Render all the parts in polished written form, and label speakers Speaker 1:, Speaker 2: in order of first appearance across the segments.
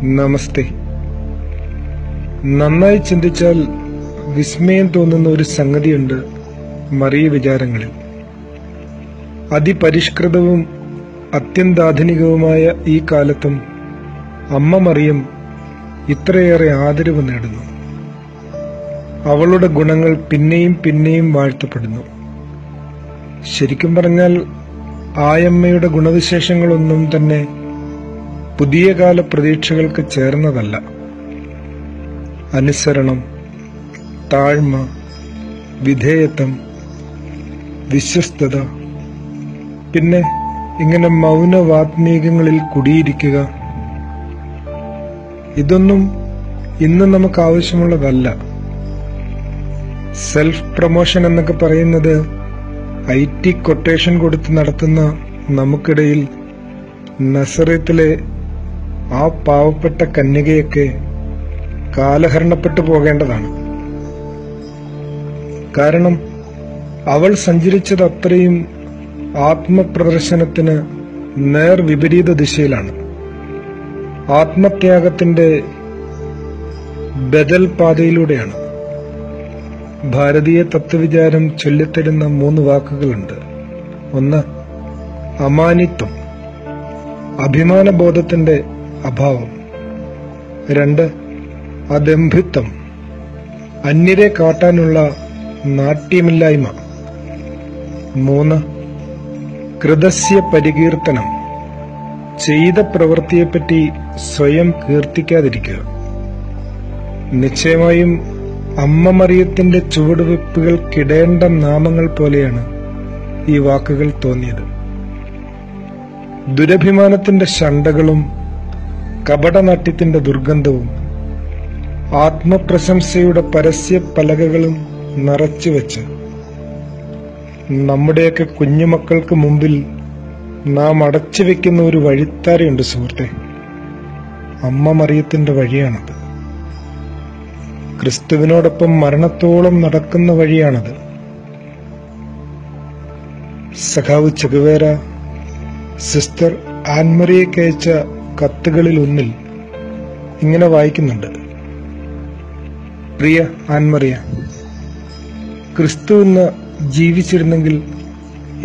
Speaker 1: നമസ്തേ. നന്നായി ചിന്തിച്ചാൽ വിസ്മയം തോന്നുന്ന ഒരു സംഗതിയുണ്ട് മറിയ വിചാരങ്ങളിൽ. അതിപരിഷ്കൃതവും അത്യന്താധുനികവുമായ ഈ കാലത്തും അമ്മ മറിയം ഇത്രയേറെ ആദരവ് നേടുന്നു. അവളുടെ ഗുണങ്ങൾ പിന്നെയും പിന്നെയും വാഴ്ത്തപ്പെടുന്നു. ശരിക്കും പറഞ്ഞാൽ ആയമ്മയുടെ ഗുണവിശേഷങ്ങളൊന്നും തന്നെ പുതിയ കാല പ്രതീക്ഷകൾക്ക് ചേർന്നതല്ല. അനുസരണം, താഴ്മ, വിധേയത്വം, വിശ്വസ്തത, പിന്നെ ഇങ്ങനെ മൗനവാത്മീകങ്ങളിൽ കുടിയിരിക്കുക, ഇതൊന്നും ഇന്ന് നമുക്ക് ആവശ്യമുള്ളതല്ല. സെൽഫ് പ്രൊമോഷൻ എന്നൊക്കെ പറയുന്നത് IT കൊട്ടേഷൻ കൊടുത്ത് നടത്തുന്ന നമുക്കിടയിൽ നസറത്തിലെ ആ പാവപ്പെട്ട കന്യകയൊക്കെ കാലഹരണപ്പെട്ടു പോകേണ്ടതാണ്. കാരണം അവൾ സഞ്ചരിച്ചത് അത്രയും ആത്മപ്രദർശനത്തിന് നേർ വിപരീത ദിശയിലാണ്. ആത്മത്യാഗത്തിന്റെ ബദൽ പാതയിലൂടെയാണ്. ഭാരതീയ തത്വവിചാരം ചൊല്ലിത്തരുന്ന 3 വാക്കുകളുണ്ട്. 1, അമാനിത്വം, അഭിമാനബോധത്തിന്റെ അഭാവം. 2, അദംഭിത്വം, അന്യരെ കാട്ടാനുള്ള നാട്യമില്ലായ്മ. 3, കൃതസ്യ പരികീർത്തനം, ചെയ്ത പ്രവൃത്തിയെപ്പറ്റി സ്വയം കീർത്തിക്കാതിരിക്കുക. നിശ്ചയമായും അമ്മ മറിയത്തിന്റെ ചുവടുവെപ്പുകൾക്കിടേണ്ട നാമങ്ങൾ പോലെയാണ് ഈ വാക്കുകൾ തോന്നിയത്. ദുരഭിമാനത്തിന്റെ ശണ്ഡകളും കപടനാട്യത്തിന്റെ ദുർഗന്ധവും ആത്മപ്രശംസയുടെ പരസ്യ പലകകളും നിറച്ചുവെച്ച് നമ്മുടെയൊക്കെ കുഞ്ഞുമക്കൾക്ക് മുമ്പിൽ നാം അടച്ചുവെക്കുന്ന ഒരു വഴിത്താരയുണ്ട് സുഹൃത്തെ. അമ്മ മറിയത്തിന്റെ വഴിയാണത്. ക്രിസ്തുവിനോടൊപ്പം മരണത്തോളം നടക്കുന്ന വഴിയാണത്. സഖാവ് ചെഗുവേര സിസ്റ്റർ ആൻമറിയയ്ക്ക് അയച്ച കത്തുകളിൽ ഒന്നിൽ ഇങ്ങനെ വായിക്കുന്നുണ്ട്: പ്രിയ ആൻമറിയ, ക്രിസ്തു ഇന്ന് ജീവിച്ചിരുന്നെങ്കിൽ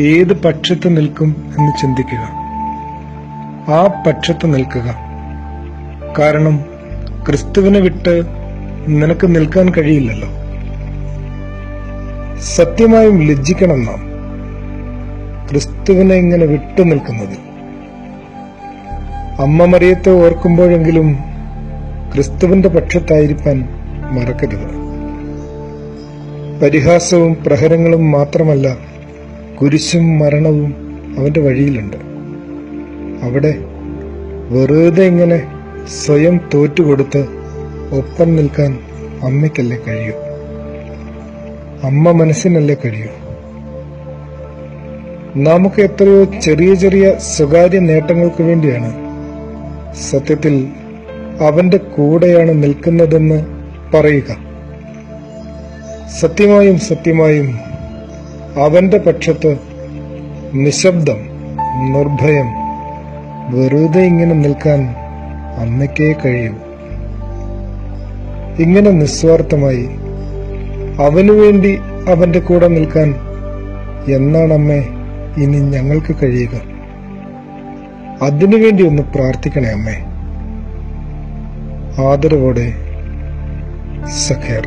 Speaker 1: ഏത് പക്ഷത്ത് നിൽക്കും എന്ന് ചിന്തിക്കുക. ആ പക്ഷത്ത് നിൽക്കുക. കാരണം ക്രിസ്തുവിനെ വിട്ട് നിനക്ക് നിൽക്കാൻ കഴിയില്ലല്ലോ. സത്യമായും ലജ്ജിക്കണം നാം ക്രിസ്തുവിനെ ഇങ്ങനെ വിട്ടു നിൽക്കുന്നത്. അമ്മ മറിയത്തെ ഓർക്കുമ്പോഴെങ്കിലും ക്രിസ്തുവിന്റെ പക്ഷത്തായിരിക്കാൻ മറക്കരുത്. പരിഹാസവും പ്രഹരങ്ങളും മാത്രമല്ല, കുരിശും മരണവും അവന്റെ വഴിയിലുണ്ട്. അവിടെ വെറുതെ ഇങ്ങനെ സ്വയം തോറ്റുകൊടുത്ത് ഒപ്പം നിൽക്കാൻ അമ്മയ്ക്കല്ലേ കഴിയൂ? അമ്മ മനസ്സിനല്ലേ കഴിയൂ? നമുക്ക് എത്രയോ ചെറിയ ചെറിയ സ്വകാര്യ നേട്ടങ്ങൾക്ക് വേണ്ടിയാണ് സത്യത്തിൽ അവന്റെ കൂടെയാണ് നിൽക്കുന്നതെന്ന് പറയുക. സത്യമായും സത്യമായും അവന്റെ പക്ഷത്ത് നിശബ്ദം, നിർഭയം, വെറുതെ ഇങ്ങനെ നിൽക്കാൻ അമ്മയ്ക്കേ കഴിയൂ. ഇങ്ങനെ നിസ്വാർത്ഥമായി അവനുവേണ്ടി അവന്റെ കൂടെ നിൽക്കാൻ എന്നാണ് അമ്മേ ഇനി ഞങ്ങൾക്ക് കഴിയുക? അതിനുവേണ്ടി ഒന്ന് പ്രാർത്ഥിക്കണേ അമ്മേ. ആദരവോടെ സഖേർ.